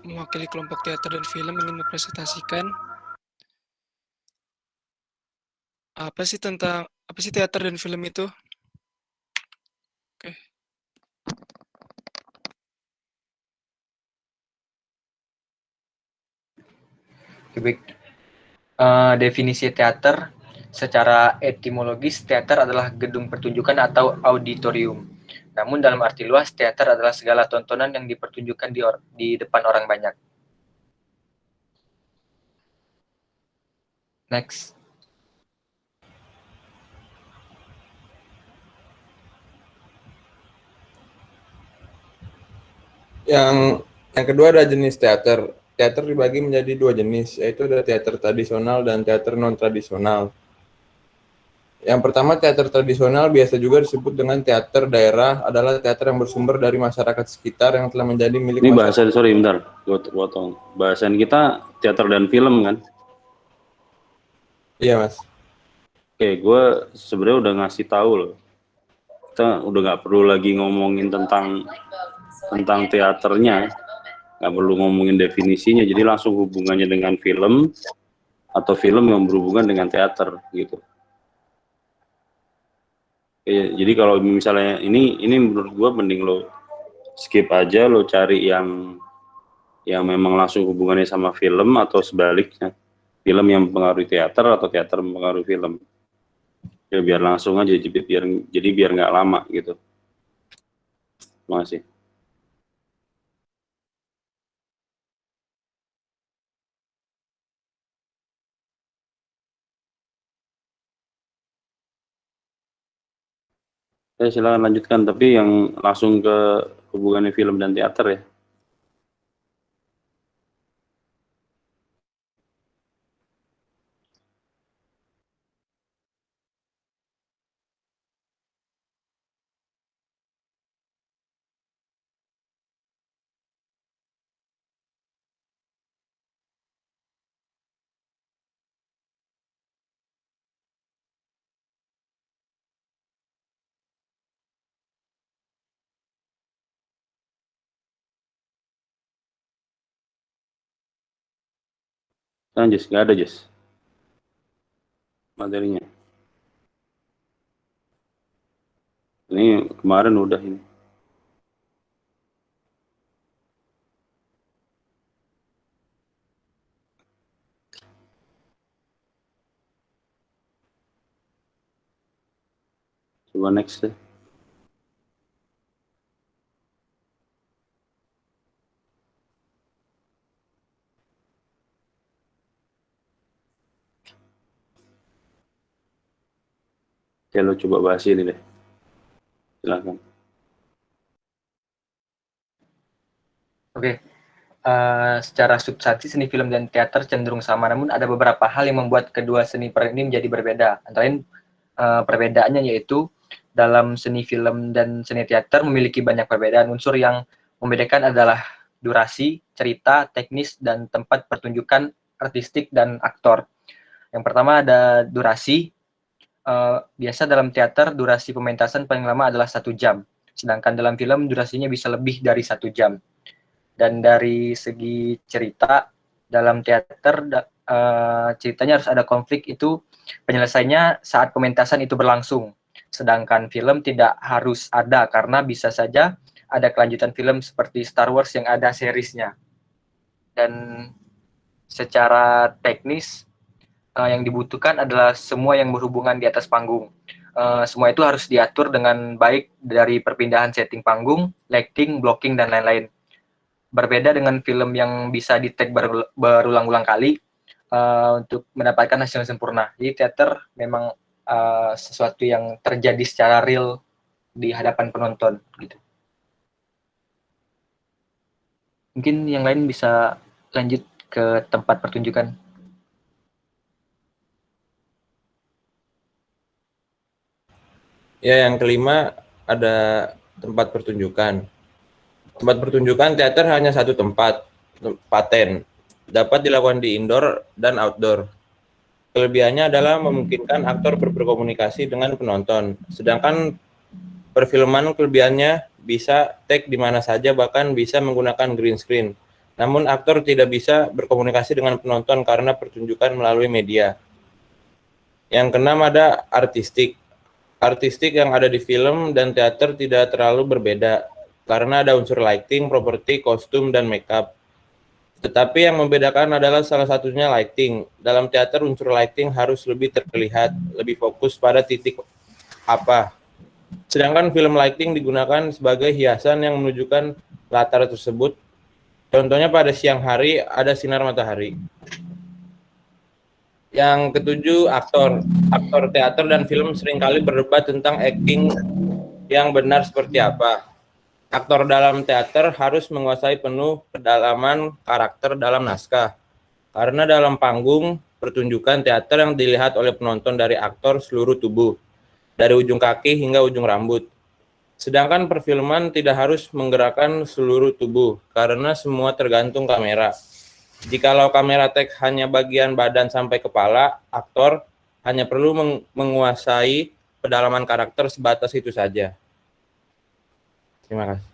mewakili kelompok teater dan film ingin mempresentasikan apa sih teater dan film itu? Oke. Baik. Definisi teater secara etimologis, teater adalah gedung pertunjukan atau auditorium. Namun dalam arti luas, teater adalah segala tontonan yang dipertunjukkan di depan orang banyak. Next. Yang kedua ada jenis teater. Teater dibagi menjadi dua jenis, yaitu ada teater tradisional dan teater non-tradisional. Yang pertama, teater tradisional biasa juga disebut dengan teater daerah, adalah teater yang bersumber dari masyarakat sekitar yang telah menjadi milik Ini masyarakat. bahasa, sorry bentar, gue potong. Bahasan kita teater dan film kan? Iya, Mas. Oke, gue sebenarnya udah ngasih tahu loh. Kita udah nggak perlu lagi ngomongin tentang teaternya, nggak perlu ngomongin definisinya, jadi langsung hubungannya dengan film atau film yang berhubungan dengan teater gitu. Jadi kalau misalnya ini menurut gue mending lo skip aja, lo cari yang memang langsung hubungannya sama film atau sebaliknya, film yang mempengaruhi teater atau teater mempengaruhi film. Ya biar langsung aja, biar nggak lama gitu. Terima kasih. Silakan lanjutkan, tapi yang langsung ke hubungannya film dan teater ya. Nah, Jess, nggak ada Jess materinya. Ini kemarin udah ini. Coba next deh. Oke, lo coba bahas ini deh. Silakan. Oke. Secara substansi seni film dan teater cenderung sama, namun ada beberapa hal yang membuat kedua seni peran ini menjadi berbeda. Antara lain perbedaannya yaitu dalam seni film dan seni teater memiliki banyak perbedaan. Unsur yang membedakan adalah durasi, cerita, teknis, dan tempat pertunjukan artistik dan aktor. Yang pertama ada durasi. Biasa dalam teater durasi pementasan paling lama adalah 1 jam, sedangkan dalam film durasinya bisa lebih dari 1 jam. Dan dari segi cerita, dalam teater ceritanya harus ada konflik, itu penyelesaiannya saat pementasan itu berlangsung. Sedangkan film tidak harus ada, karena bisa saja ada kelanjutan film seperti Star Wars yang ada seriesnya. Dan secara teknis yang dibutuhkan adalah semua yang berhubungan di atas panggung. Semua itu harus diatur dengan baik, dari perpindahan setting panggung, lighting, blocking, dan lain-lain. Berbeda dengan film yang bisa di-take berulang-ulang kali untuk mendapatkan hasil yang sempurna. Jadi teater memang sesuatu yang terjadi secara real di hadapan penonton gitu. Mungkin yang lain bisa lanjut ke tempat pertunjukan. Ya, yang kelima ada tempat pertunjukan. Tempat pertunjukan teater hanya satu tempat, paten. Dapat dilakukan di indoor dan outdoor. Kelebihannya adalah memungkinkan aktor berkomunikasi dengan penonton. Sedangkan perfilman kelebihannya bisa take di mana saja, bahkan bisa menggunakan green screen. Namun aktor tidak bisa berkomunikasi dengan penonton karena pertunjukan melalui media. Yang keenam ada artistik. Artistik yang ada di film dan teater tidak terlalu berbeda karena ada unsur lighting, properti, kostum, dan makeup. Tetapi yang membedakan adalah salah satunya lighting. Dalam teater unsur lighting harus lebih terlihat, lebih fokus pada titik apa. Sedangkan film lighting digunakan sebagai hiasan yang menunjukkan latar tersebut. Contohnya pada siang hari ada sinar matahari. Yang ketujuh, aktor. Aktor teater dan film seringkali berdebat tentang acting yang benar seperti apa. Aktor dalam teater harus menguasai penuh kedalaman karakter dalam naskah. Karena dalam panggung, pertunjukan teater yang dilihat oleh penonton dari aktor seluruh tubuh, dari ujung kaki hingga ujung rambut. Sedangkan perfilman tidak harus menggerakkan seluruh tubuh, karena semua tergantung kamera. Jikalau kamera take hanya bagian badan sampai kepala, aktor hanya perlu menguasai pedalaman karakter sebatas itu saja. Terima kasih.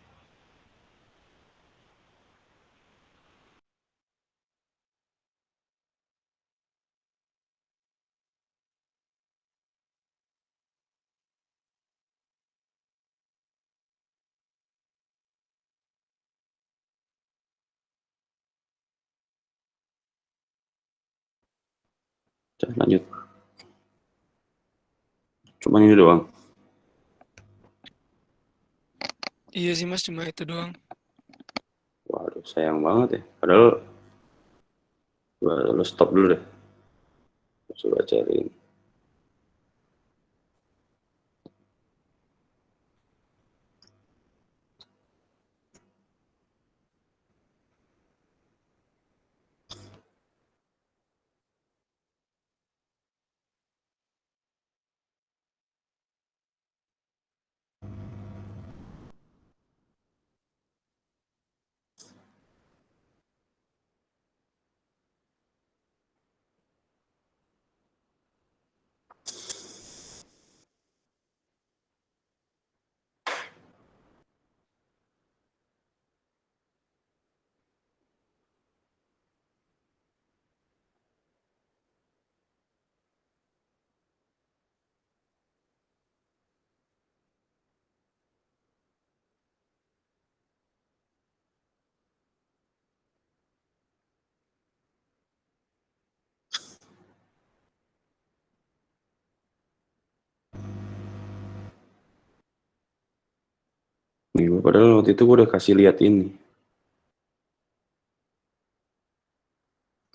Lanjut. Cuman ini doang. Iya sih Mas, cuma itu doang. Waduh, sayang banget ya. Padahal lo stop dulu deh. Coba cari. Nih, padahal waktu itu gue udah kasih lihat ini.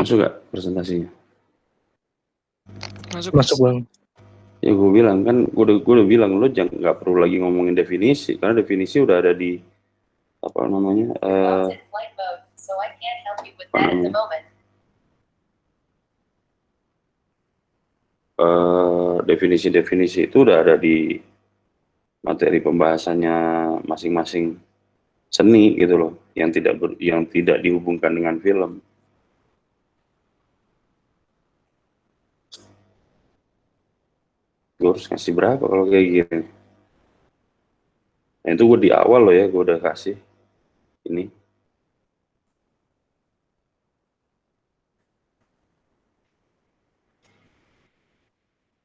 Masuk gak presentasinya? Masuk Bang. Ya gue bilang kan, gue udah bilang lo jangan nggak perlu lagi ngomongin definisi karena definisi udah ada di apa namanya definisi-definisi itu udah ada di materi pembahasannya masing-masing seni gitu loh yang tidak dihubungkan dengan film. Gue harus kasih berapa kalau kayak gini? Nah, itu gue di awal loh ya, gue udah kasih ini.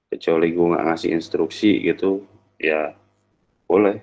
Kecuali gue nggak ngasih instruksi gitu, ya boleh.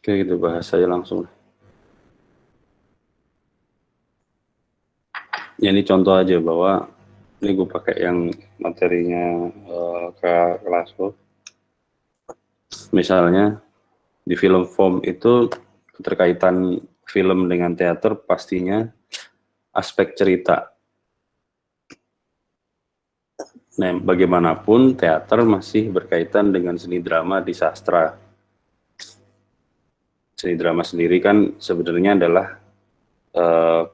Oke, gitu bahas aja langsung. Ya, ini contoh aja bahwa ini gue pakai yang materinya ke kelas lo. Misalnya di film form itu keterkaitan film dengan teater pastinya aspek cerita. Nah, bagaimanapun teater masih berkaitan dengan seni drama di sastra. Seni drama sendiri kan sebenarnya adalah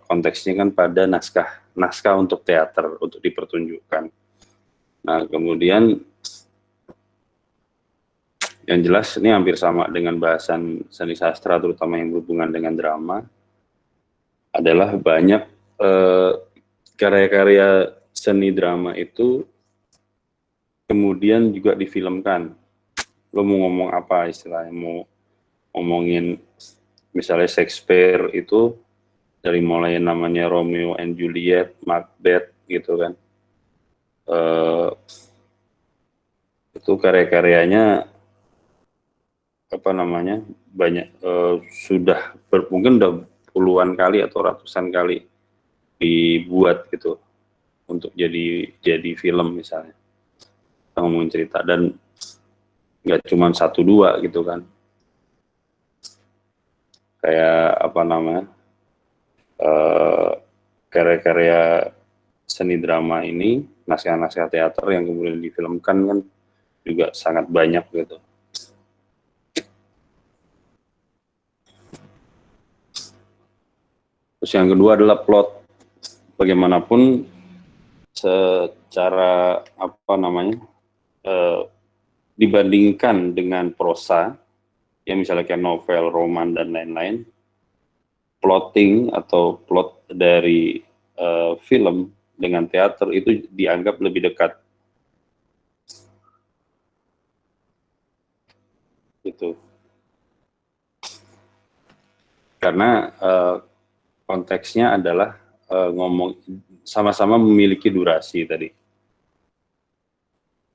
konteksnya kan pada naskah untuk teater, untuk dipertunjukkan. Nah, kemudian yang jelas ini hampir sama dengan bahasan seni sastra, terutama yang berhubungan dengan drama, adalah banyak karya-karya seni drama itu kemudian juga difilmkan. Lo mau ngomong apa istilahnya, mau ngomongin misalnya Shakespeare itu dari mulai namanya Romeo and Juliet, Macbeth gitu kan, itu karya-karyanya apa namanya banyak sudah mungkin udah puluhan kali atau ratusan kali dibuat gitu untuk jadi film misalnya, kita ngomongin cerita, dan nggak cuma satu dua gitu kan, kayak apa namanya karya-karya seni drama ini, naskah-naskah teater yang kemudian difilmkan kan juga sangat banyak gitu. Terus yang kedua adalah plot. Bagaimanapun secara apa namanya dibandingkan dengan prosa, ya misalnya kayak novel, roman dan lain-lain, plotting atau plot dari film dengan teater itu dianggap lebih dekat. Gitu. Karena konteksnya adalah ngomong sama-sama memiliki durasi tadi.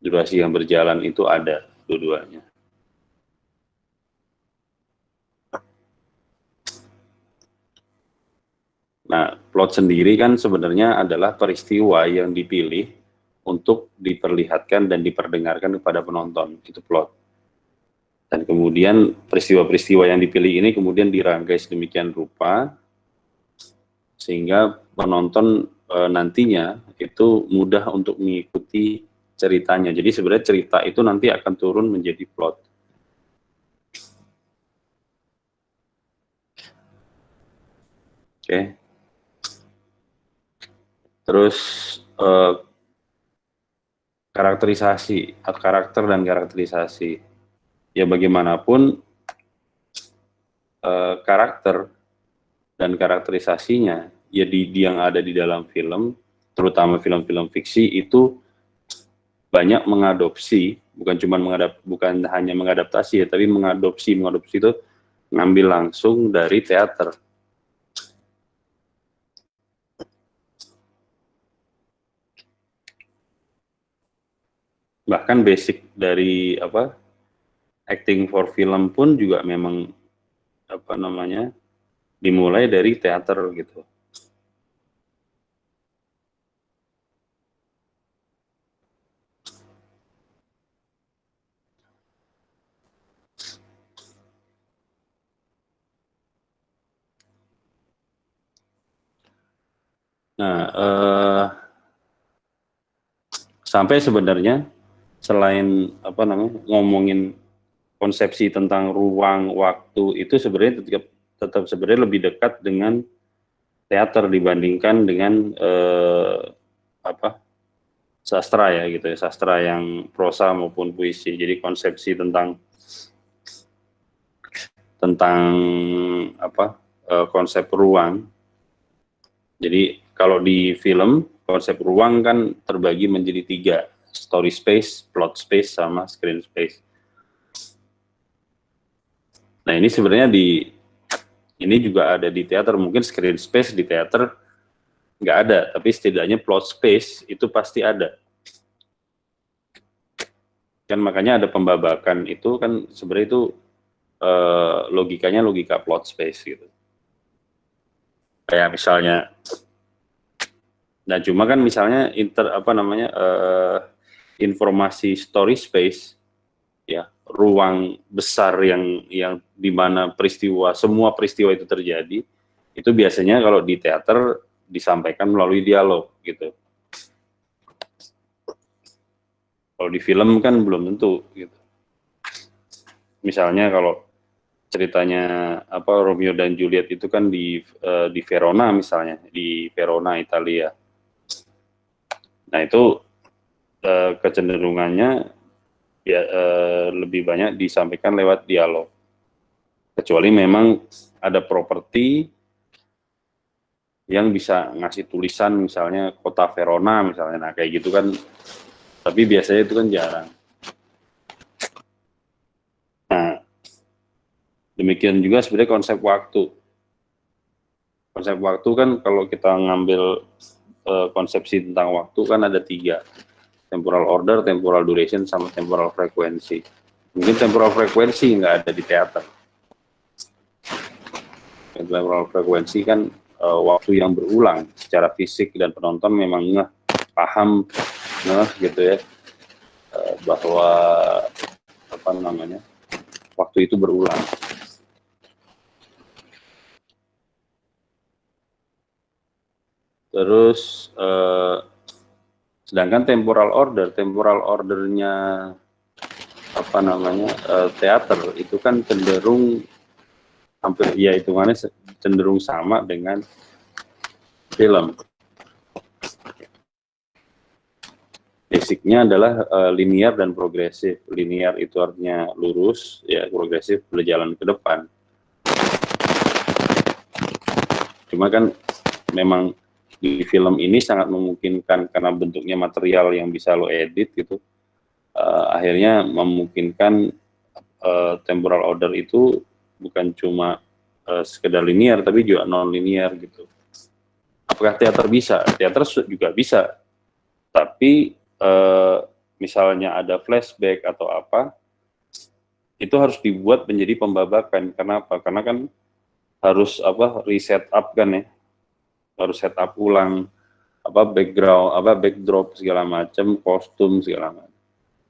Durasi yang berjalan itu ada dua-duanya. Nah, plot sendiri kan sebenarnya adalah peristiwa yang dipilih untuk diperlihatkan dan diperdengarkan kepada penonton. Itu plot. Dan kemudian peristiwa-peristiwa yang dipilih ini kemudian dirangkai sedemikian rupa sehingga penonton nantinya itu mudah untuk mengikuti ceritanya. Jadi sebenarnya cerita itu nanti akan turun menjadi plot. Oke. Terus karakterisasi, karakter dan karakterisasi. Ya bagaimanapun karakter dan karakterisasinya ya yang ada di dalam film, terutama film-film fiksi itu banyak mengadopsi, bukan hanya mengadaptasi ya, tapi mengadopsi itu ngambil langsung dari teater. Bahkan basic dari acting for film pun juga memang dimulai dari teater gitu. Nah, sampai sebenarnya selain ngomongin konsepsi tentang ruang waktu itu sebenarnya tetap sebenarnya lebih dekat dengan teater dibandingkan dengan sastra ya gitu ya, sastra yang prosa maupun puisi. Jadi konsepsi tentang konsep ruang. Jadi kalau di film konsep ruang kan terbagi menjadi 3, story space, plot space, sama screen space. Nah ini sebenarnya ini juga ada di teater, mungkin screen space di teater nggak ada, tapi setidaknya plot space itu pasti ada. Kan makanya ada pembabakan itu kan sebenarnya itu logikanya logika plot space gitu. Kayak misalnya, nah cuma kan misalnya informasi story space, ya ruang besar yang di mana semua peristiwa itu terjadi, itu biasanya kalau di teater disampaikan melalui dialog gitu. Kalau di film kan belum tentu gitu. Misalnya kalau ceritanya Romeo dan Juliet itu kan di Verona misalnya, di Verona Italia. Nah itu kecenderungannya ya lebih banyak disampaikan lewat dialog. Kecuali memang ada properti yang bisa ngasih tulisan misalnya kota Verona misalnya, nah kayak gitu kan. Tapi biasanya itu kan jarang. Nah, demikian juga sebenarnya konsep waktu. Konsep waktu kan kalau kita ngambil konsepsi tentang waktu kan ada 3. Temporal order, temporal duration, sama temporal frequency. Mungkin temporal frequency nggak ada di teater. Temporal frequency kan waktu yang berulang secara fisik dan penonton memang paham gitu ya, bahwa waktu itu berulang. Terus sedangkan temporal ordernya teater itu kan cenderung hampir ya hitungannya cenderung sama dengan film. Basicnya adalah linear dan progresif. Linear itu artinya lurus, ya progresif berjalan ke depan. Cuma kan memang di film ini sangat memungkinkan karena bentuknya material yang bisa lo edit gitu. Akhirnya memungkinkan temporal order itu bukan cuma sekedar linear tapi juga non linear gitu. Apakah teater bisa? Teater juga bisa. Tapi misalnya ada flashback atau apa, itu harus dibuat menjadi pembabakan. Kenapa? Karena kan harus reset up kan ya, harus set up ulang background, backdrop segala macam, kostum segala macam.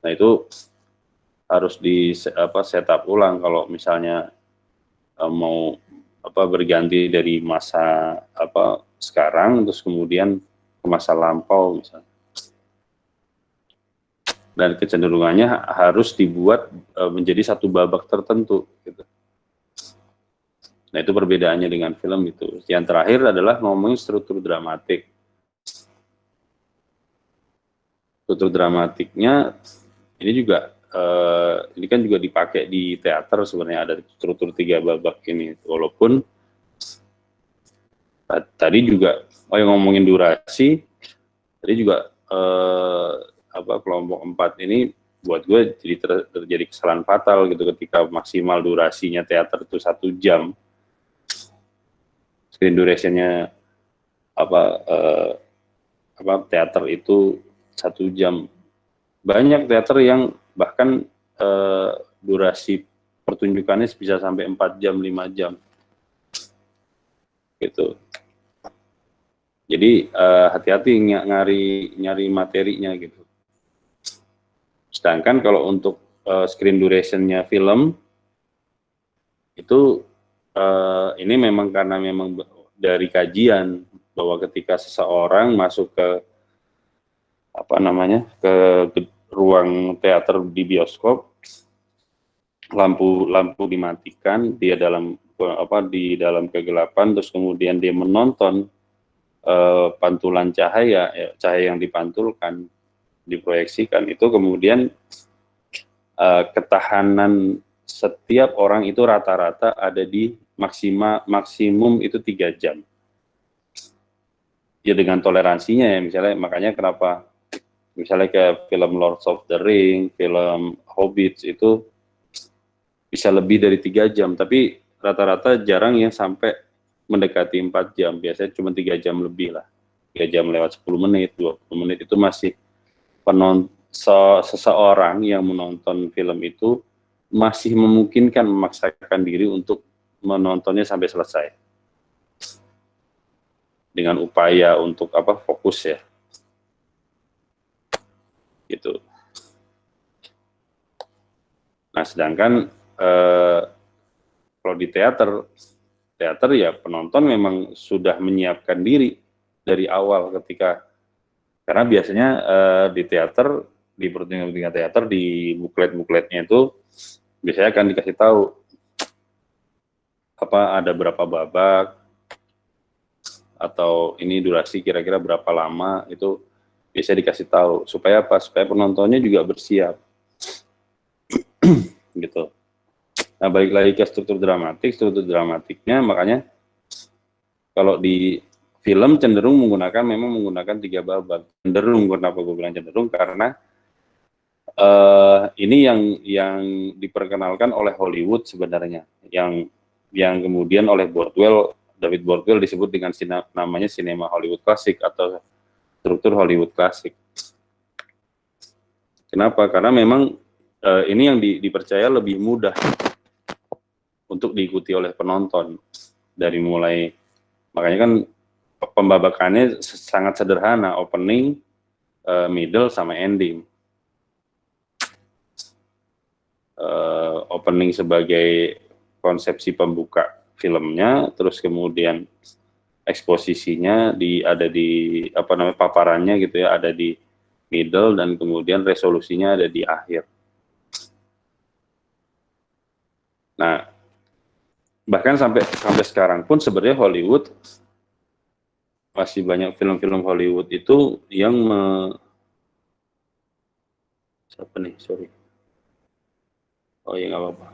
Nah itu harus di set up ulang kalau misalnya mau berganti dari masa sekarang terus kemudian ke masa lampau misalnya. Dan kecenderungannya harus dibuat menjadi satu babak tertentu gitu. Nah itu perbedaannya dengan film itu. Yang terakhir adalah ngomongin struktur dramatik. Struktur dramatiknya ini juga ini kan juga dipakai di teater sebenarnya, ada struktur 3 babak ini. Walaupun tadi juga yang ngomongin durasi, tadi juga kelompok 4 ini buat gue jadi terjadi kesalahan fatal gitu ketika maksimal durasinya teater itu 1 jam, screen duration-nya teater itu 1 jam. Banyak teater yang bahkan durasi pertunjukannya bisa sampai 4 jam, 5 jam gitu. Jadi hati-hati nyari materinya gitu. Sedangkan kalau untuk screen duration-nya film itu ini memang karena memang dari kajian bahwa ketika seseorang masuk ke ke ruang teater di bioskop, lampu dimatikan, dia di dalam kegelapan, terus kemudian dia menonton pantulan cahaya yang dipantulkan, diproyeksikan, itu kemudian ketahanan setiap orang itu rata-rata ada di maksimum itu 3 jam. Ya dengan toleransinya ya, misalnya makanya kenapa misalnya kayak film Lord of the Ring, film Hobbit itu bisa lebih dari 3 jam, tapi rata-rata jarang yang sampai mendekati 4 jam, biasanya cuma 3 jam lebih lah, 3 jam lewat 10 menit, 20 menit itu masih seseorang yang menonton film itu masih memungkinkan memaksakan diri untuk menontonnya sampai selesai dengan upaya untuk fokus ya gitu. Nah sedangkan kalau di teater ya penonton memang sudah menyiapkan diri dari awal karena biasanya di teater, di pertunjukan teater, di bukletnya itu biasanya akan dikasih tahu ada berapa babak atau ini durasi kira-kira berapa lama, itu bisa dikasih tahu supaya penontonnya juga bersiap gitu. Nah balik lagi ke struktur dramatiknya, makanya kalau di film cenderung menggunakan 3 babak. Cenderung, kenapa gue bilang cenderung, karena ini yang diperkenalkan oleh Hollywood sebenarnya, yang kemudian oleh David Bordwell disebut dengan namanya sinema Hollywood klasik atau struktur Hollywood klasik. Kenapa? Karena memang ini yang dipercaya lebih mudah untuk diikuti oleh penonton. Dari mulai, makanya kan pembabakannya sangat sederhana, opening, middle, sama ending. Opening sebagai konsepsi pembuka filmnya, terus kemudian eksposisinya ada di paparannya gitu ya, ada di middle, dan kemudian resolusinya ada di akhir. Nah, bahkan sampai sekarang pun sebenarnya Hollywood masih banyak film-film Hollywood itu yang siapa nih, sorry. Oh ya nggak apa-apa.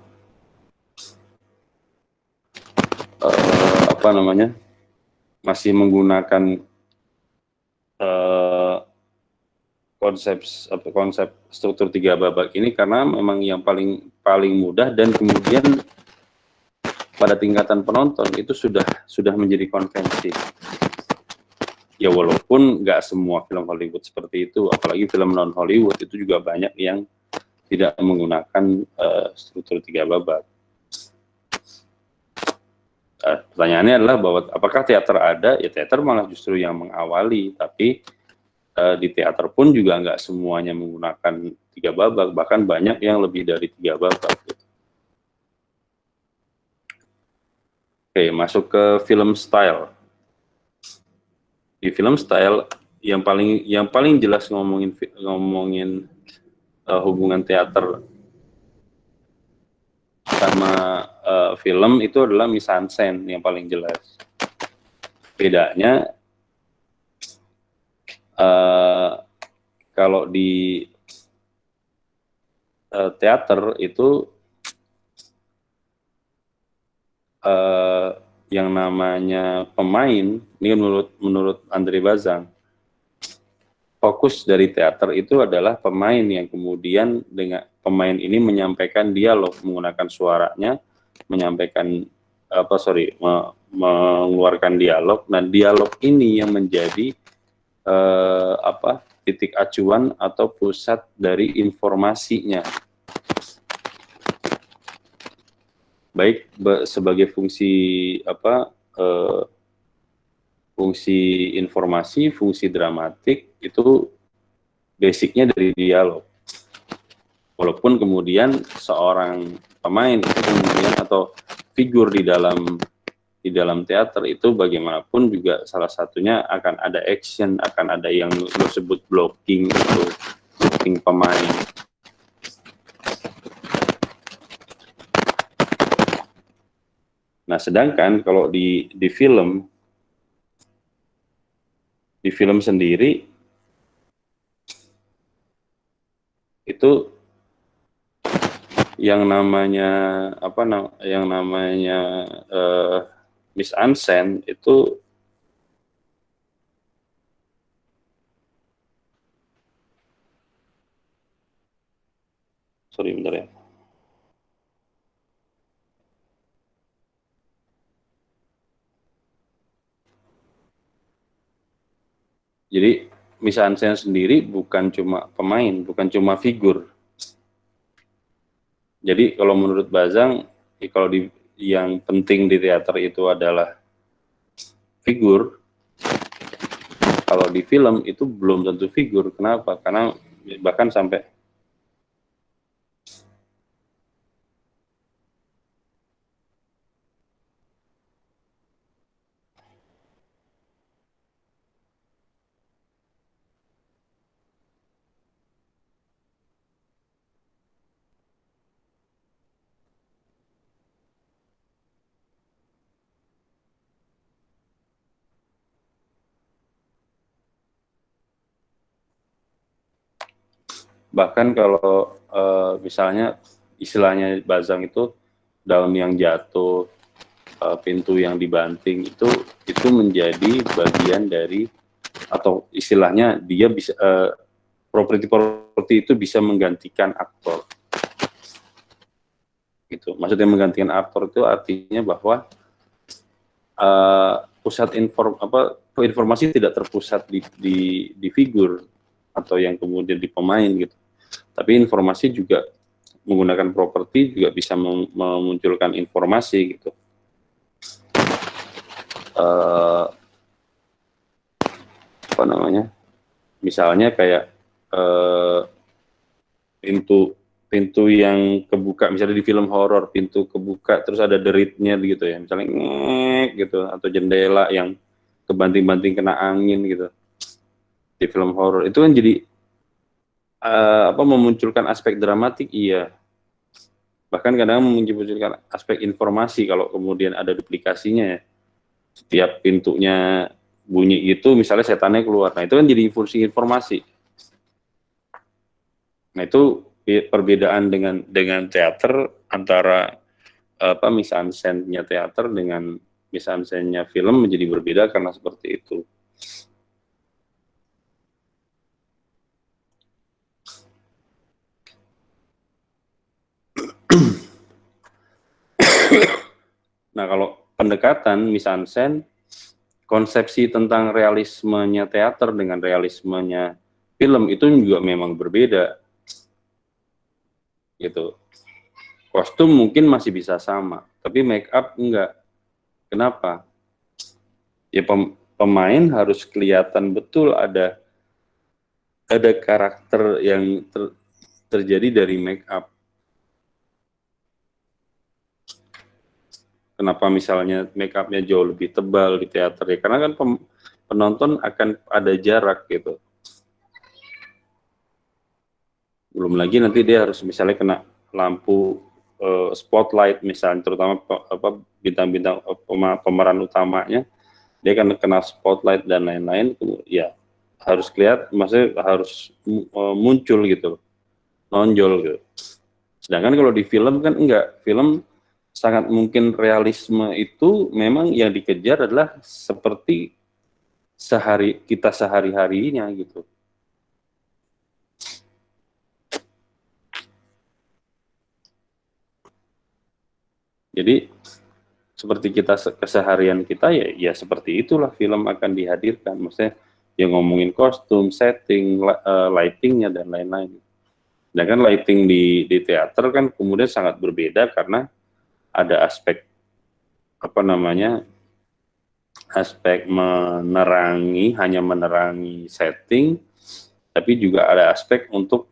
Masih menggunakan konsep struktur 3 babak ini karena memang yang paling mudah, dan kemudian pada tingkatan penonton itu sudah menjadi konvensi. Ya walaupun nggak semua film Hollywood seperti itu, apalagi film non Hollywood itu juga banyak yang tidak menggunakan struktur 3 babak. Pertanyaannya adalah bahwa apakah teater ada? Ya teater malah justru yang mengawali, tapi di teater pun juga nggak semuanya menggunakan 3 babak, bahkan banyak yang lebih dari 3 babak. Gitu. Oke, masuk ke film style. Di film style yang paling jelas ngomongin hubungan teater sama film itu adalah mise-en-scène yang paling jelas. Bedanya kalau di teater itu yang namanya pemain, ini menurut Andre Bazin, fokus dari teater itu adalah pemain yang kemudian dengan pemain ini menyampaikan dialog menggunakan suaranya, mengeluarkan dialog, dan dialog ini yang menjadi titik acuan atau pusat dari informasinya, baik sebagai fungsi fungsi informasi, fungsi dramatik, itu basicnya dari dialog. Walaupun kemudian seorang pemain itu kemudian atau figur di dalam teater itu bagaimanapun juga salah satunya akan ada action, akan ada yang lo sebut blocking, itu blocking pemain. Nah, sedangkan kalau di film sendiri itu yang namanya mise-en-scène itu bentar ya. Jadi mise-en-scène sendiri bukan cuma pemain, bukan cuma figur. Jadi kalau menurut Bazang, kalau yang penting di teater itu adalah figur, kalau di film itu belum tentu figur. Kenapa? Karena bahkan sampai bahkan kalau misalnya istilahnya Bazang itu daun yang jatuh, pintu yang dibanting, itu menjadi bagian dari, atau istilahnya dia bisa properti itu bisa menggantikan aktor. Gitu. Maksudnya menggantikan aktor itu artinya bahwa pusat informasi tidak terpusat di figur atau yang kemudian di pemain gitu. Tapi informasi juga menggunakan properti juga bisa memunculkan informasi gitu. Apa namanya? Misalnya kayak pintu yang kebuka, misalnya di film horor pintu kebuka terus ada deritnya gitu ya, misalnya ngek gitu, atau jendela yang kebanting-banting kena angin gitu di film horor, itu kan jadi memunculkan aspek dramatik, iya, bahkan kadang memunculkan aspek informasi kalau kemudian ada duplikasinya ya, setiap pintunya bunyi itu misalnya setannya keluar, nah itu kan jadi fungsi informasi. Nah itu perbedaan dengan teater, antara mise-en-scène-nya teater dengan mise-en-scène-nya film menjadi berbeda karena seperti itu. Nah kalau pendekatan mise-en-scène, konsepsi tentang realismenya teater dengan realismenya film itu juga memang berbeda gitu. Kostum mungkin masih bisa sama, tapi make up enggak. Kenapa? Ya pemain harus kelihatan betul ada karakter yang terjadi dari make up. Kenapa misalnya make up-nya jauh lebih tebal di teater ya? Karena kan penonton akan ada jarak gitu. Belum lagi nanti dia harus misalnya kena lampu spotlight misalnya, terutama bintang-bintang pemeran utamanya, dia kan kena spotlight dan lain-lain, ya harus kelihatan, maksudnya harus muncul gitu, nonjol gitu. Sedangkan kalau di film kan enggak, film sangat mungkin realisme itu memang yang dikejar adalah seperti kita sehari-harinya gitu. Jadi seperti kita keseharian kita ya seperti itulah film akan dihadirkan. Maksudnya yang ngomongin kostum, setting, lightingnya dan lain-lain. Sedangkan lighting di teater kan kemudian sangat berbeda karena ada aspek aspek hanya menerangi setting, tapi juga ada aspek untuk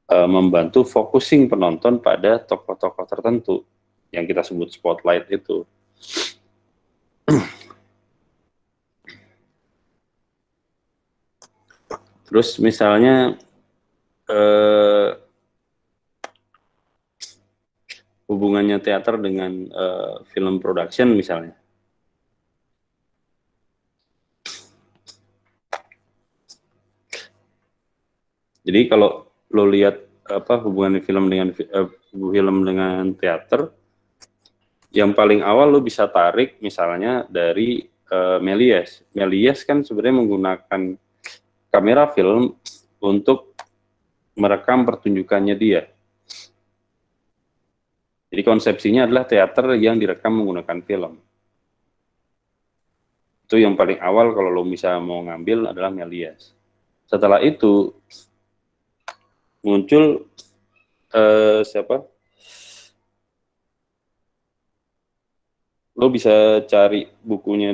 membantu focusing penonton pada tokoh-tokoh tertentu yang kita sebut spotlight itu. Terus misalnya hubungannya teater dengan film production misalnya. Jadi kalau lo lihat hubungan film dengan teater, yang paling awal lo bisa tarik misalnya dari Méliès. Méliès kan sebenarnya menggunakan kamera film untuk merekam pertunjukannya dia. Jadi konsepsinya adalah teater yang direkam menggunakan film. Itu yang paling awal kalau lo bisa mau ngambil adalah Méliès. Setelah itu muncul siapa? Lo bisa cari bukunya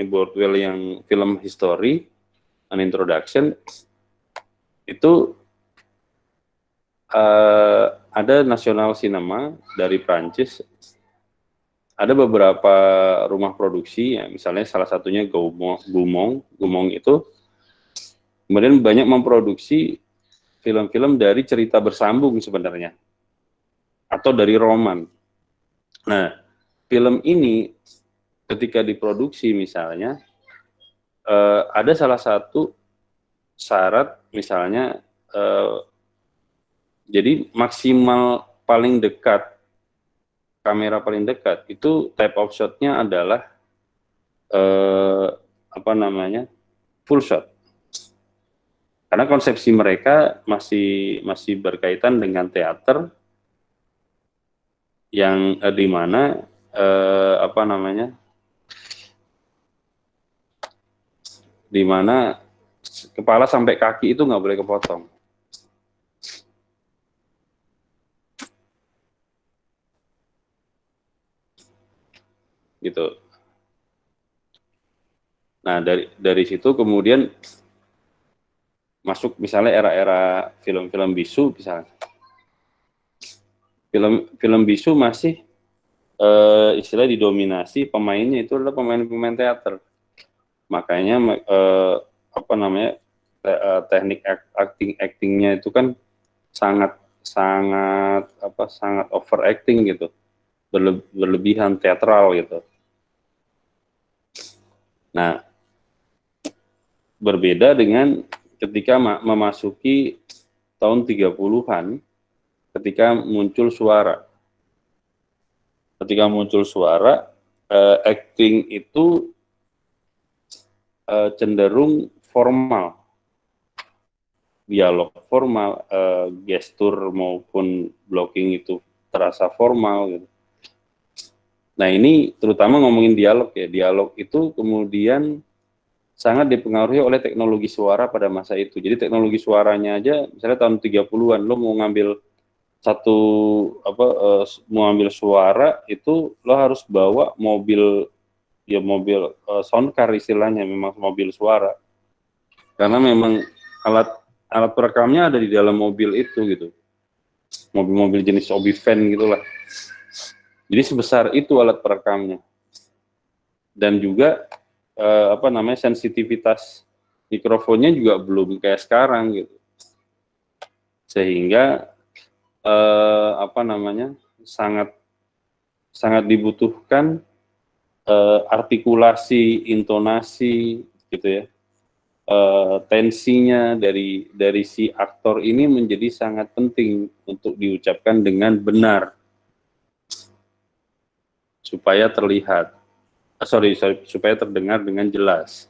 Bordwell yang film History, An Introduction. Itu ada National Cinema dari Prancis. Ada beberapa rumah produksi, ya, misalnya salah satunya Gaumont itu kemudian banyak memproduksi film-film dari cerita bersambung sebenarnya, atau dari roman. Nah, film ini ketika diproduksi misalnya, ada salah satu syarat misalnya, jadi maksimal paling dekat, kamera paling dekat itu type of shot-nya adalah full shot. Karena konsepsi mereka masih berkaitan dengan teater yang di mana di mana kepala sampai kaki itu nggak boleh kepotong. Gitu. Nah, dari situ kemudian masuk misalnya era-era film-film bisu misalnya. Film bisu masih istilah didominasi pemainnya itu adalah pemain-pemain teater. Makanya teknik actingnya itu kan sangat overacting gitu, berlebihan teatral gitu. Nah, berbeda dengan ketika memasuki tahun 30-an, ketika muncul suara. Ketika muncul suara, acting itu cenderung formal. Dialog formal, gestur maupun blocking itu terasa formal gitu. Nah, ini terutama ngomongin dialog ya. Dialog itu kemudian sangat dipengaruhi oleh teknologi suara pada masa itu. Jadi teknologi suaranya aja misalnya tahun 30-an lo mau ngambil mau ambil suara itu lo harus bawa mobil soundcar istilahnya, memang mobil suara. Karena memang alat perekamnya ada di dalam mobil itu gitu. Mobil-mobil jenis Obi-Wan gitulah. Jadi sebesar itu alat perekamnya. Dan juga sensitivitas mikrofonnya juga belum kayak sekarang gitu. Sehingga sangat dibutuhkan artikulasi, intonasi gitu ya. Tensinya dari si aktor ini menjadi sangat penting untuk diucapkan dengan benar supaya supaya terdengar dengan jelas.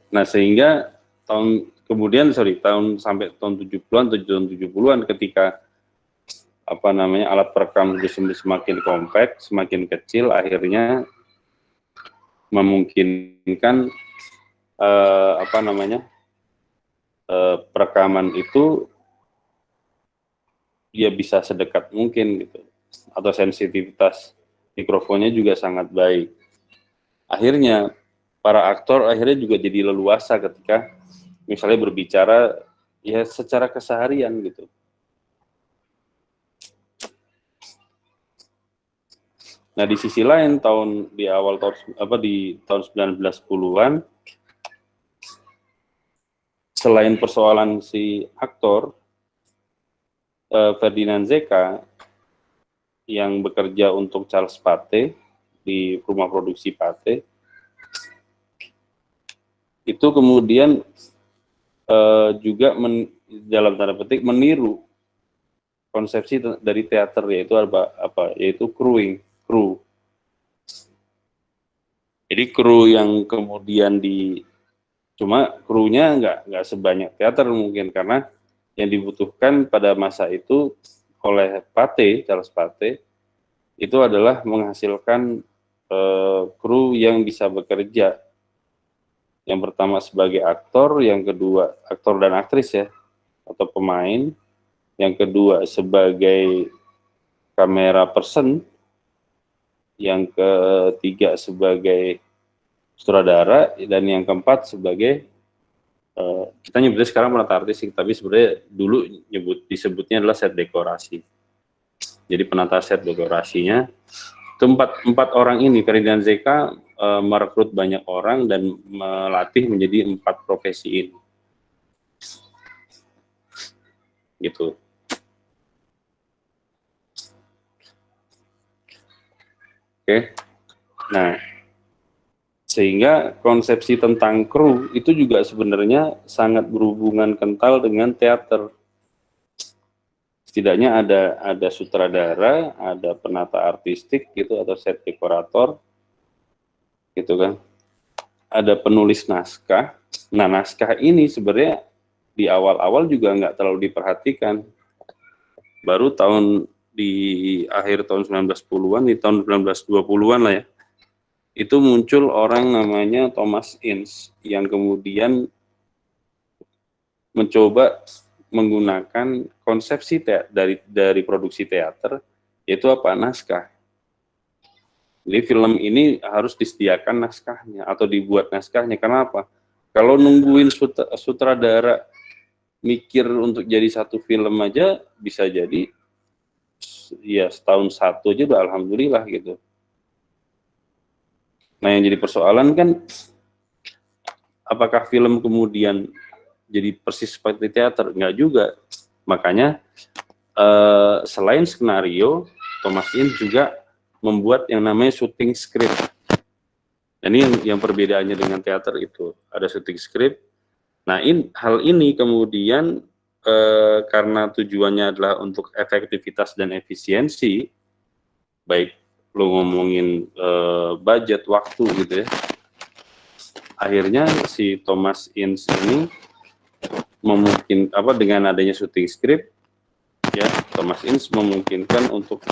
Nah, sehingga tahun 70-an ketika alat perekam semakin kompak, semakin kecil, akhirnya memungkinkan perekaman itu dia bisa sedekat mungkin gitu, atau sensitivitas mikrofonnya juga sangat baik. Akhirnya para aktor akhirnya juga jadi leluasa ketika misalnya berbicara ya secara keseharian gitu. Nah, di sisi lain di tahun 1910-an, selain persoalan si aktor, Ferdinand Zeka yang bekerja untuk Charles Pathé di rumah produksi Pathé, itu kemudian juga dalam tanda petik meniru konsepsi dari teater, yaitu kru. Jadi kru yang kemudian cuma krunya nggak sebanyak teater mungkin, karena yang dibutuhkan pada masa itu oleh Charles Pathé itu adalah menghasilkan kru yang bisa bekerja Yang pertama sebagai aktor, yang kedua aktor dan aktris ya, atau pemain. Yang kedua sebagai kamera person. Yang ketiga sebagai sutradara, dan yang keempat sebagai kita nyebutnya sekarang penata artistik, tapi sebenarnya dulu disebutnya adalah set dekorasi. Jadi penata set dekorasinya itu empat orang ini, Ferdinand Zeka merekrut banyak orang dan melatih menjadi 4 profesi ini. Gitu. Oke. Nah, sehingga konsepsi tentang kru itu juga sebenarnya sangat berhubungan kental dengan teater. Setidaknya ada sutradara, ada penata artistik gitu, atau set dekorator, gitu kan. Ada penulis naskah. Nah, naskah ini sebenarnya di awal-awal juga nggak terlalu diperhatikan. Baru di akhir tahun 1910-an, di tahun 1920-an lah ya, itu muncul orang namanya Thomas Ince yang kemudian mencoba menggunakan konsepsi dari produksi teater, yaitu apa? Naskah. Jadi film ini harus disediakan naskahnya atau dibuat naskahnya. Kenapa? Kalau nungguin sutradara mikir untuk jadi satu film aja, bisa jadi ya setahun satu aja udah alhamdulillah gitu. Nah, yang jadi persoalan kan, apakah film kemudian jadi persis seperti teater? Enggak juga. Makanya selain skenario, Thomas Ince juga membuat yang namanya shooting script. Dan ini yang perbedaannya dengan teater itu. Ada shooting script. Nah, hal ini kemudian karena tujuannya adalah untuk efektivitas dan efisiensi, baik lo ngomongin budget, waktu gitu ya. Akhirnya si Thomas Ince ini dengan adanya shooting script ya, Thomas Ince memungkinkan untuk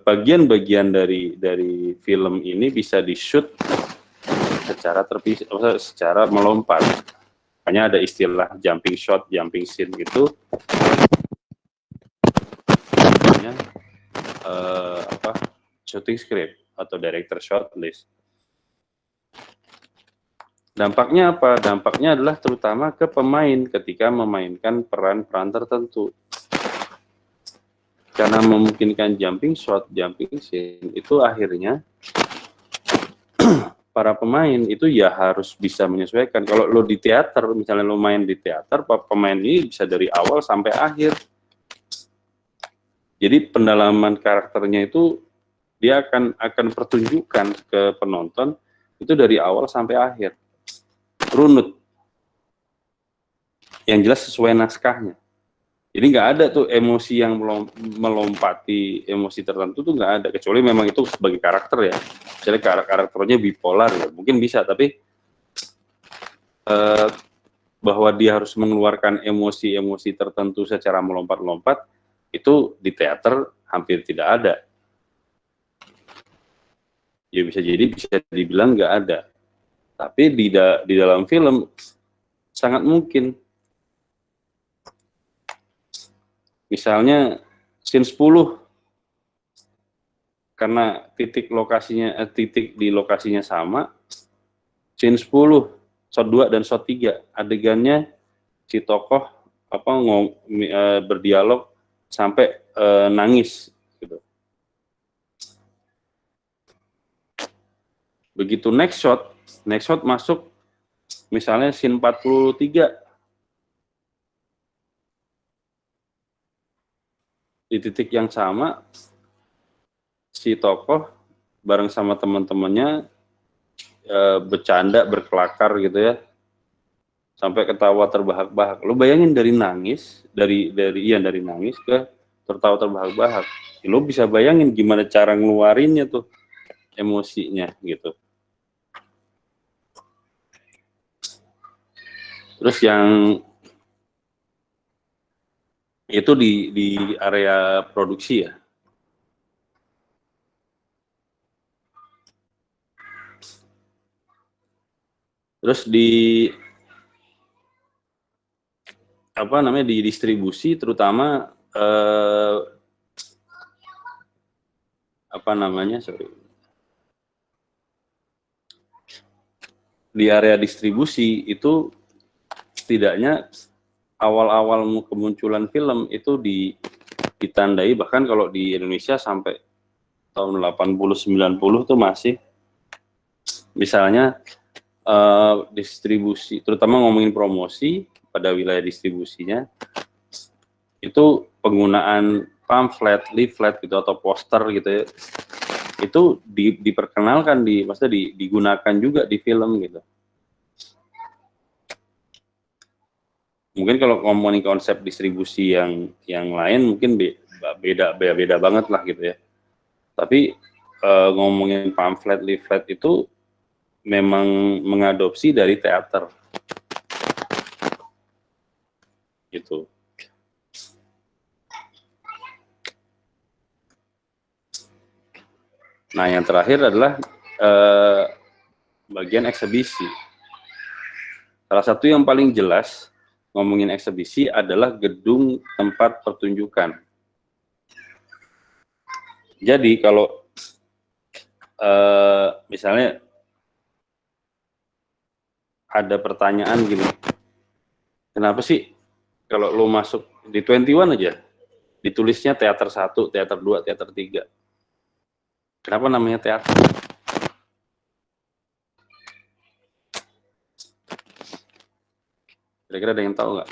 bagian-bagian dari film ini bisa di-shoot secara terpisah, secara melompat. Makanya ada istilah jumping shot, jumping scene gitu. Namanya shooting script atau director shot list. Dampaknya apa? Dampaknya adalah terutama ke pemain ketika memainkan peran-peran tertentu. Karena memungkinkan jumping shot, jumping scene, itu akhirnya para pemain itu ya harus bisa menyesuaikan. Kalau lo di teater, misalnya lo main di teater, pemain ini bisa dari awal sampai akhir. Jadi pendalaman karakternya itu dia akan pertunjukan ke penonton itu dari awal sampai akhir. Runut, yang jelas sesuai naskahnya. Jadi nggak ada tuh emosi yang melompati emosi tertentu tuh nggak ada, kecuali memang itu sebagai karakter ya. Misalnya karakternya bipolar ya, mungkin bisa, tapi bahwa dia harus mengeluarkan emosi-emosi tertentu secara melompat-lompat, itu di teater hampir tidak ada. Ya bisa dibilang nggak ada. Tapi di dalam film sangat mungkin. Misalnya scene 10 karena titik di lokasinya sama, scene 10 shot 2 dan shot 3 adegannya si tokoh berdialog sampai nangis gitu. Begitu next shot masuk misalnya scene 43 di titik yang sama, si tokoh bareng sama teman-temannya bercanda, berkelakar gitu ya, sampai ketawa terbahak-bahak. Lo bayangin dari nangis ke tertawa terbahak-bahak. Lo bisa bayangin gimana cara ngeluarinnya tuh emosinya gitu. Terus yang itu di area produksi ya. Terus di apa namanya di distribusi terutama apa namanya di area distribusi itu setidaknya awal-awal kemunculan film itu ditandai, bahkan kalau di Indonesia sampai tahun 80-90 tuh masih misalnya distribusi, terutama ngomongin promosi pada wilayah distribusinya itu penggunaan pamflet, leaflet gitu atau poster gitu ya, itu diperkenalkan maksudnya digunakan juga di film gitu. Mungkin kalau ngomongin konsep distribusi yang lain mungkin beda banget lah gitu ya. Tapi ngomongin pamflet, leaflet itu memang mengadopsi dari teater gitu. Nah, yang terakhir adalah bagian eksebisi. Salah satu yang paling jelas ngomongin eksebisi adalah gedung tempat pertunjukan. Jadi kalau misalnya ada pertanyaan gini, kenapa sih kalau lo masuk di 21 aja, ditulisnya teater 1, teater 2, teater 3. Kenapa namanya teater? Kira-kira ada yang tahu nggak?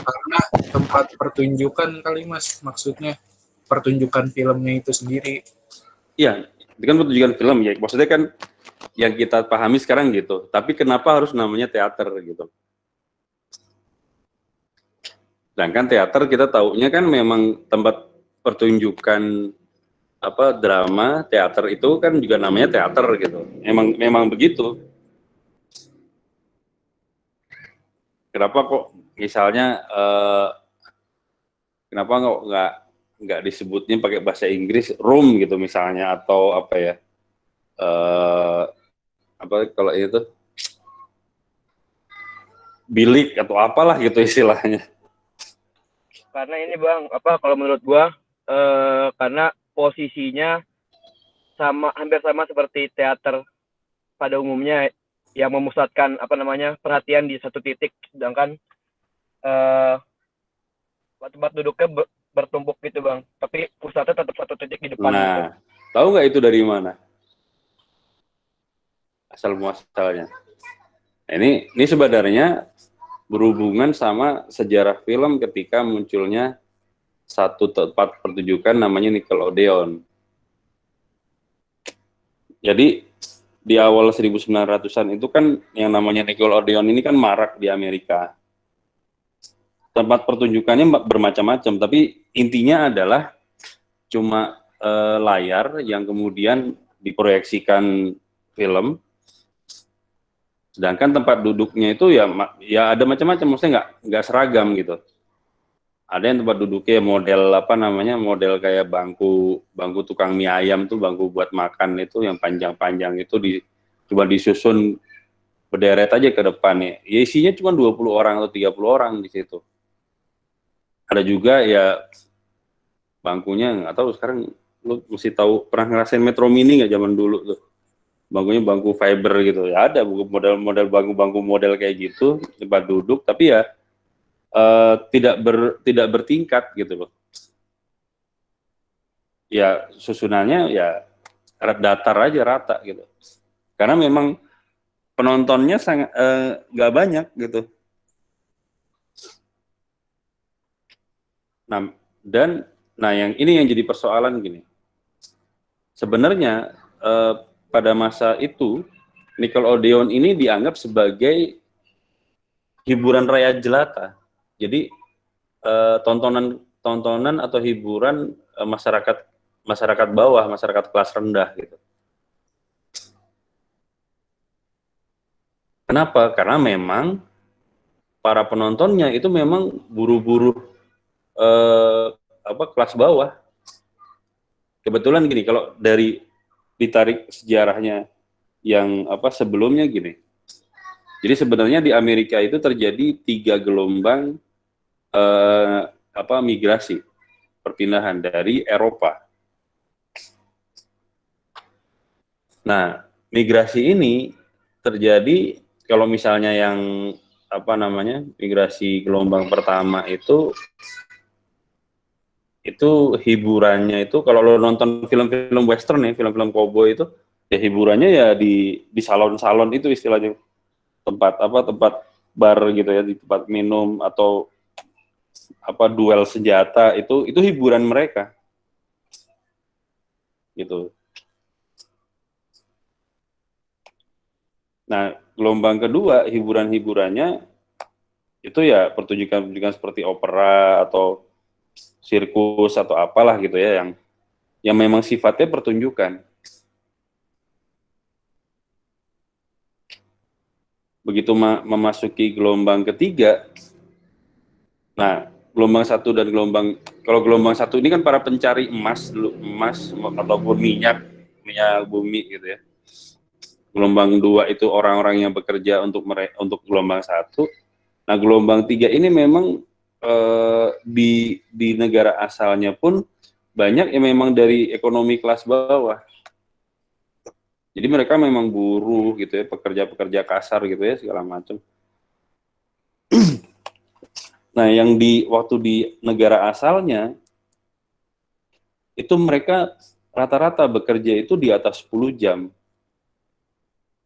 Karena tempat pertunjukan kali Mas, maksudnya pertunjukan filmnya itu sendiri. Iya, itu kan pertunjukan film ya. Maksudnya kan yang kita pahami sekarang gitu. Tapi kenapa harus namanya teater gitu? Sedangkan teater kita taunya kan memang tempat pertunjukan apa drama, teater itu kan juga namanya teater gitu. Memang begitu. Kenapa kok misalnya kenapa nggak disebutnya pakai bahasa Inggris room gitu misalnya, atau apa ya apa kalau itu bilik atau apalah gitu istilahnya. Karena ini Bang, apa kalau menurut gua karena posisinya hampir sama seperti teater pada umumnya yang memusatkan apa namanya perhatian di satu titik, sedangkan tempat duduknya bertumpuk gitu Bang, tapi pusatnya tetap satu titik di depan. Nah, gitu. Tahu nggak itu dari mana asal muasalnya? Nah, ini sebenarnya berhubungan sama sejarah film ketika munculnya satu tempat pertunjukan namanya Nickelodeon. Jadi di awal 1900-an itu kan yang namanya Nickelodeon ini kan marak di Amerika. Tempat pertunjukannya bermacam-macam, tapi intinya adalah cuma layar yang kemudian diproyeksikan film. Sedangkan tempat duduknya itu ya ada macam-macam, maksudnya nggak seragam gitu. Ada yang tempat duduknya model apa namanya, model kayak bangku tukang mie ayam tuh, bangku buat makan itu yang panjang-panjang itu coba disusun berderet aja ke depannya. Ya isinya cuma 20 orang atau 30 orang di situ. Ada juga ya bangkunya nggak tahu, sekarang lu mesti tahu, pernah ngerasain Metro Mini nggak zaman dulu tuh? Bangkunya bangku fiber gitu. Ya ada model bangku model kayak gitu, tempat duduk, tapi ya tidak bertingkat gitu loh. Ya susunannya ya datar aja, rata gitu. Karena memang penontonnya sangat nggak banyak gitu. Nah yang ini yang jadi persoalan gini. Sebenarnya pada masa itu Nickelodeon ini dianggap sebagai hiburan rakyat jelata. Jadi tontonan atau hiburan masyarakat bawah, masyarakat kelas rendah gitu. Kenapa? Karena memang para penontonnya itu memang buru-buru kelas bawah. kebetulan gini, kalau dari ditarik sejarahnya yang sebelumnya gini. Jadi sebenarnya di Amerika itu terjadi 3 gelombang migrasi perpindahan dari Eropa. Nah, migrasi ini terjadi kalau misalnya yang migrasi gelombang pertama itu hiburannya itu kalau lo nonton film-film western ya, film-film cowboy itu ya hiburannya ya di salon-salon itu istilahnya, tempat bar gitu ya, di tempat minum atau duel senjata, itu hiburan mereka gitu. Nah, gelombang kedua hiburan-hiburannya itu ya pertunjukan-pertunjukan seperti opera atau sirkus atau apalah gitu ya, yang memang sifatnya pertunjukan. Begitu memasuki gelombang ketiga, nah gelombang 1 dan kalau gelombang 1 ini kan para pencari emas ataupun minyak bumi gitu ya. Gelombang 2 itu orang-orang yang bekerja untuk gelombang 1. Nah, gelombang 3 ini memang di negara asalnya pun banyak yang memang dari ekonomi kelas bawah. Jadi mereka memang buruh gitu ya, pekerja-pekerja kasar gitu ya, segala macam. Nah, yang waktu di negara asalnya itu mereka rata-rata bekerja itu di atas 10 jam.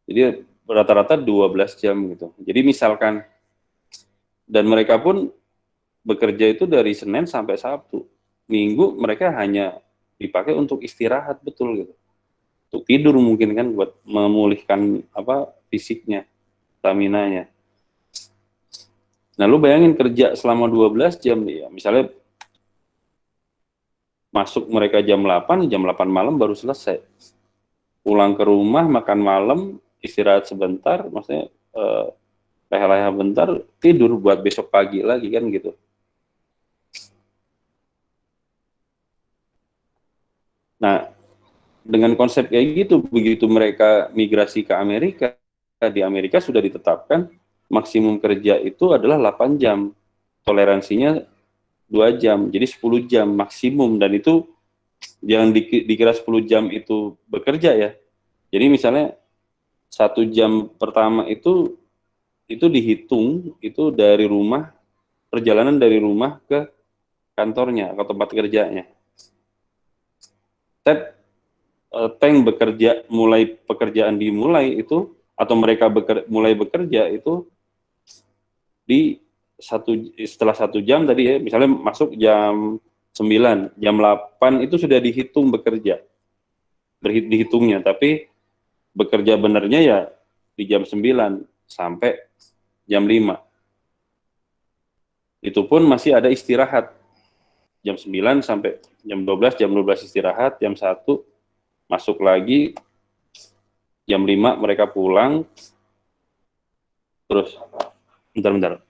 Jadi rata-rata 12 jam gitu. Jadi misalkan, dan mereka pun bekerja itu dari Senin sampai Sabtu. Minggu mereka hanya dipakai untuk istirahat, betul gitu. Untuk tidur mungkin kan, buat memulihkan fisiknya, stamina-nya. Nah, lu bayangin kerja selama 12 jam ya. Misalnya masuk mereka jam 8 malam baru selesai. Pulang ke rumah, makan malam, istirahat sebentar, maksudnya leha-leha bentar, tidur buat besok pagi lagi kan gitu. Nah, dengan konsep kayak gitu, begitu mereka migrasi ke Amerika, di Amerika sudah ditetapkan maksimum kerja itu adalah 8 jam, toleransinya 2 jam, jadi 10 jam maksimum, dan itu jangan dikira 10 jam itu bekerja ya. Jadi misalnya 1 jam pertama itu dihitung itu dari rumah, perjalanan dari rumah ke kantornya atau tempat kerjanya. Tank bekerja, mulai pekerjaan dimulai itu, atau mereka mulai bekerja itu setelah 1 jam tadi ya, misalnya masuk jam 9, jam 8 itu sudah dihitung bekerja, dihitungnya, tapi bekerja benernya ya di jam 9 sampai jam 5. Itu pun masih ada istirahat. Jam 9 sampai jam 12, jam 12 istirahat, jam 1 masuk lagi, jam 5 mereka pulang, terus, bentar.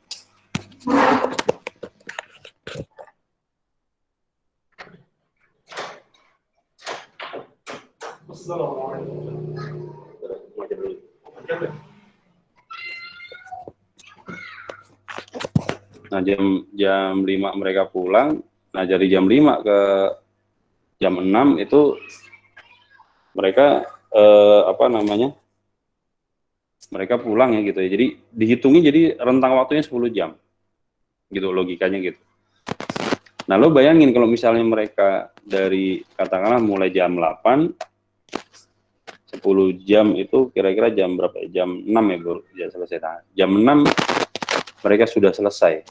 Nah, jam 5 mereka pulang. Nah, dari jam 5 ke jam 6 itu mereka mereka pulang ya gitu ya. Jadi dihitungin, jadi rentang waktunya 10 jam. Gitu logikanya gitu. Nah, lo bayangin kalau misalnya mereka dari katakanlah mulai jam 8 10 jam itu kira-kira jam berapa? Jam 6 ya, Bro. Ya selesai. Nah, jam 6 mereka sudah selesai.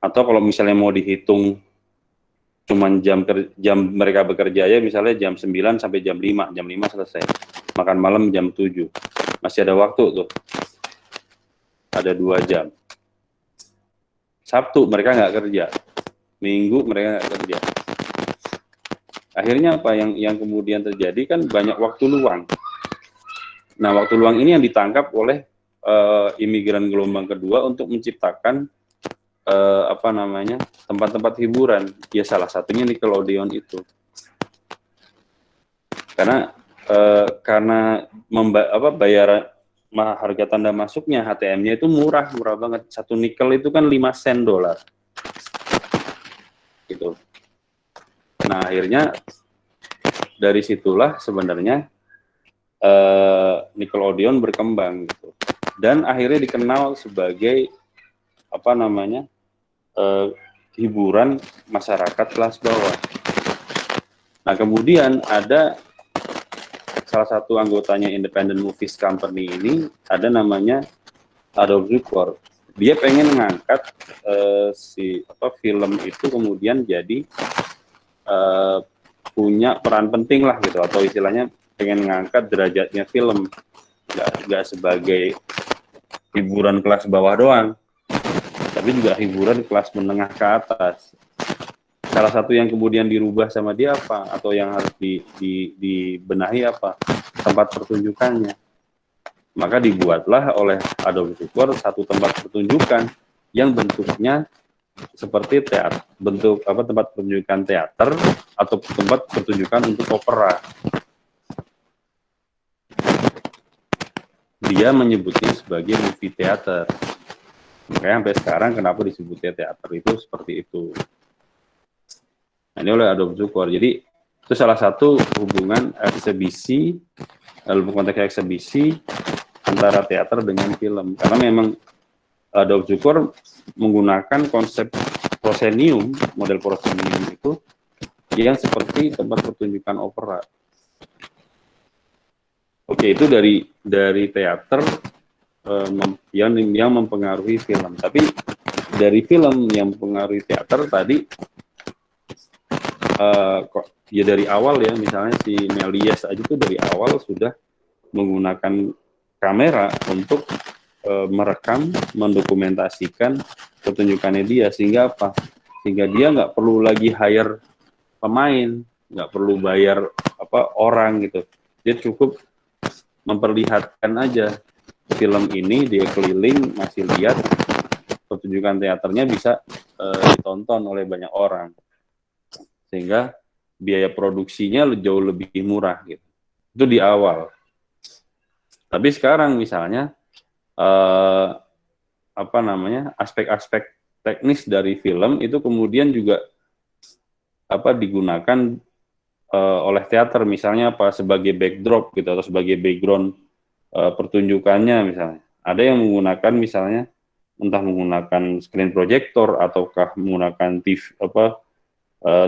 Atau kalau misalnya mau dihitung cuman jam mereka bekerja ya, misalnya jam 9 sampai jam 5 selesai. Makan malam jam 7. Masih ada waktu tuh. Ada 2 jam. Sabtu mereka nggak kerja. Minggu mereka nggak kerja. Akhirnya apa yang kemudian terjadi kan banyak waktu luang. Nah, waktu luang ini yang ditangkap oleh imigran gelombang kedua untuk menciptakan apa namanya, tempat-tempat hiburan. Ya salah satunya Nickelodeon itu. Karena bayar harga tanda masuknya HTM-nya itu murah banget. Satu nikel itu kan 5 sen dolar. Gitu. Nah, akhirnya dari situlah sebenarnya Nickelodeon berkembang gitu. Dan akhirnya dikenal sebagai apa namanya? Hiburan masyarakat kelas bawah. Nah, kemudian ada salah satu anggotanya Independent Movies Company ini, ada namanya Adolph Zukor. Dia pengen ngangkat film itu kemudian jadi punya peran penting lah gitu, atau istilahnya pengen ngangkat derajatnya film, nggak sebagai hiburan kelas bawah doang, tapi juga hiburan kelas menengah ke atas. Salah satu yang kemudian dirubah sama dia apa, atau yang harus dibenahi apa? Tempat pertunjukannya. Maka dibuatlah oleh Adolph Zukor satu tempat pertunjukan yang bentuknya seperti teater, bentuk tempat pertunjukan teater atau tempat pertunjukan untuk opera. Dia menyebutnya sebagai movie theater. Makanya sampai sekarang kenapa disebutnya teater itu seperti itu. Nah, ini oleh Adolph Zukor. Jadi itu salah satu hubungan eksebisi, dalam konteks eksebisi antara teater dengan film. Karena memang Adolph Zukor menggunakan konsep proscenium, model proscenium itu yang seperti tempat pertunjukan opera. Oke, itu dari teater yang mempengaruhi film. Tapi dari film yang mempengaruhi teater tadi, ya dari awal ya, misalnya si Méliès aja tuh dari awal sudah menggunakan kamera untuk merekam, mendokumentasikan pertunjukannya dia, sehingga apa? Sehingga dia nggak perlu lagi hire pemain, nggak perlu bayar orang gitu. Dia cukup memperlihatkan aja film ini, dia keliling ngasih lihat pertunjukan teaternya bisa ditonton oleh banyak orang. Sehingga biaya produksinya jauh lebih murah gitu. Itu di awal. Tapi sekarang misalnya aspek-aspek teknis dari film itu kemudian juga digunakan oleh teater, misalnya sebagai backdrop gitu, atau sebagai background pertunjukannya misalnya. Ada yang menggunakan misalnya entah menggunakan screen projector ataukah menggunakan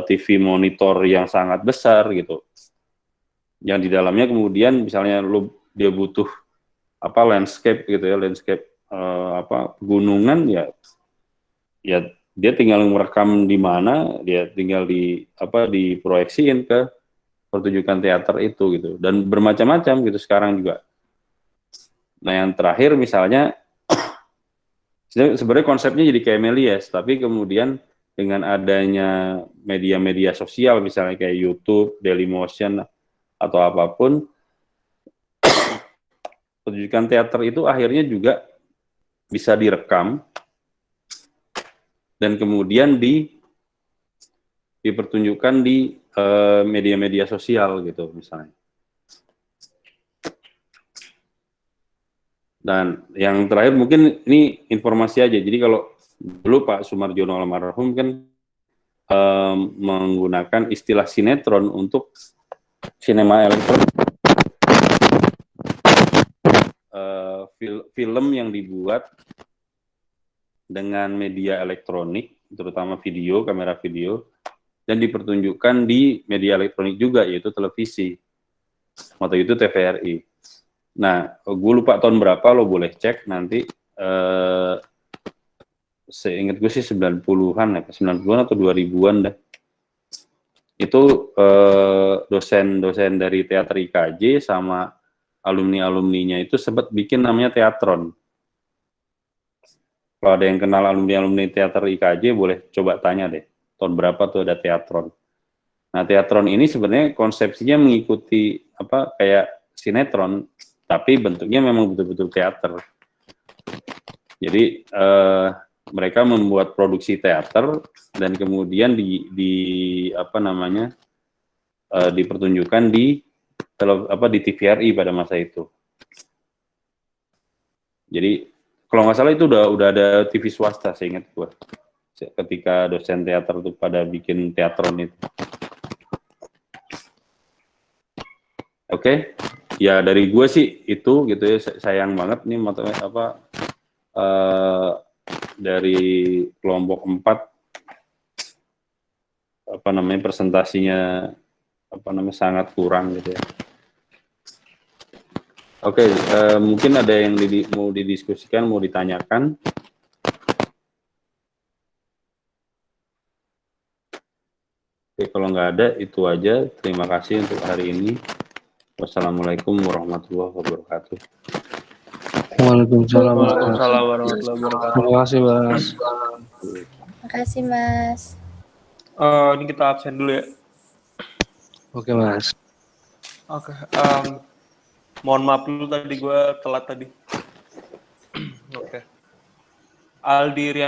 TV monitor yang sangat besar gitu, yang di dalamnya kemudian misalnya dia butuh landscape gitu ya, landscape pegunungan ya dia tinggal merekam di mana, dia tinggal diproyeksiin ke pertunjukan teater itu gitu, dan bermacam-macam gitu sekarang juga. Nah, yang terakhir misalnya sebenarnya konsepnya jadi kayak Méliès, tapi kemudian dengan adanya media-media sosial misalnya kayak YouTube, Dailymotion atau apapun, pertunjukan teater itu akhirnya juga bisa direkam dan kemudian dipertunjukkan di media-media sosial gitu misalnya. Dan yang terakhir mungkin ini informasi aja. Jadi kalau dulu Pak Soemarjono almarhum kan menggunakan istilah sinetron untuk sinema elektronik, film yang dibuat dengan media elektronik, terutama video, kamera video, dan dipertunjukkan di media elektronik juga, yaitu televisi. Waktu itu TVRI. Nah, gue lupa tahun berapa, lo boleh cek nanti. Seingat gue sih 90-an ya, 90-an atau 2000-an dah. Itu dosen-dosen dari teater IKJ sama alumni-alumninya itu sempat bikin namanya teatron. Kalau ada yang kenal alumni-alumni teater IKJ, boleh coba tanya deh, tahun berapa tuh ada teatron. Nah, teatron ini sebenarnya konsepsinya mengikuti kayak sinetron, tapi bentuknya memang betul-betul teater. Jadi mereka membuat produksi teater dan kemudian dipertunjukkan di TVRI pada masa itu. Jadi kalau nggak salah itu udah ada TV swasta, saya ingat gue, ketika dosen teater itu pada bikin teatron itu. Oke. Ya dari gue sih itu gitu ya, sayang banget nih dari kelompok 4 presentasinya sangat kurang gitu ya. Oke, mungkin ada yang mau didiskusikan, mau ditanyakan. Oke, kalau nggak ada itu aja. Terima kasih untuk hari ini. Wassalamualaikum warahmatullahi wabarakatuh. Waalaikumsalam. Waalaikumsalam warahmatullahi wabarakatuh. Terima kasih, Mas. Terima kasih, Mas. Ini kita absen dulu ya. Oke, Mas. Oke. Mohon maaf dulu tadi gue telat tadi. Oke. Aldi Rian